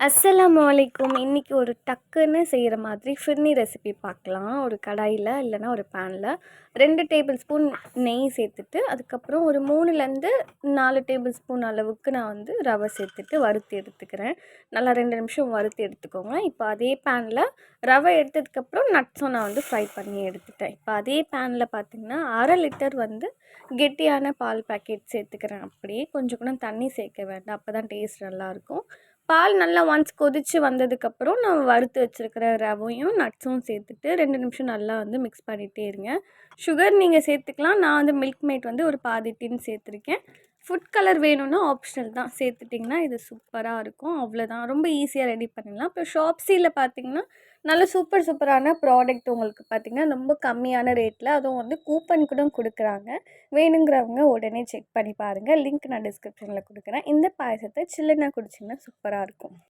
அஸ்ஸலாமு அலைக்கும். இன்றைக்கி ஒரு டக்குன்னு செய்கிற மாதிரி ஃபிர்னி ரெசிபி பார்க்கலாம். ஒரு கடாயில் இல்லைனா ஒரு பேனில் 2 டேபிள் ஸ்பூன் நெய் சேர்த்துட்டு, அதுக்கப்புறம் ஒரு 3லேருந்து 4 டேபிள் ஸ்பூன் அளவுக்கு நான் வந்து ரவை சேர்த்துட்டு வறுத்து எடுத்துக்கிறேன். நல்லா 2 நிமிஷம் வறுத்து எடுத்துக்கோங்க. இப்போ அதே பேனில் ரவை எடுத்ததுக்கப்புறம் நட்ஸும் நான் வந்து ஃப்ரை பண்ணி எடுத்துட்டேன். இப்போ அதே பேனில் பார்த்திங்கன்னா 1/2 லிட்டர் வந்து கெட்டியான பால் பாக்கெட் சேர்த்துக்கிறேன். அப்படியே கொஞ்சம் கூட தண்ணி சேர்க்க வேண்டாம், அப்போ தான் டேஸ்ட் நல்லாயிருக்கும். பால் நல்லா ஒன்ஸ் கொதித்து வந்ததுக்கப்புறம் நான் வறுத்து வச்சுருக்கிற ரவையும் நட்ஸும் சேர்த்துட்டு 2 நிமிஷம் நல்லா வந்து மிக்ஸ் பண்ணிகிட்டே இருங்க. சுகர் நீங்கள் சேர்த்துக்கலாம். நான் வந்து மில்க் மேட் வந்து ஒரு பாதி டின் சேர்த்துருக்கேன். ஃபுட் கலர் வேணும்னா ஆப்ஷனல் தான், சேர்த்துட்டிங்கன்னா இது சூப்பராக இருக்கும். அவ்வளோதான், ரொம்ப ஈஸியாக ரெடி பண்ணிடலாம். இப்போ ஷாப்ஸியில் பார்த்திங்கன்னா நல்ல சூப்பரான ப்ராடக்ட் உங்களுக்கு பார்த்திங்கன்னா ரொம்ப கம்மியான ரேட்டில், அதுவும் வந்து கூப்பன் கூட கொடுக்குறாங்க. வேணுங்கிறவங்க உடனே செக் பண்ணி பாருங்கள். லிங்க் நான் டிஸ்கிரிப்ஷனில் கொடுக்குறேன். இந்த பாயசத்தை சில்லுன்னா குடிச்சிங்கன்னா சூப்பராக இருக்கும்.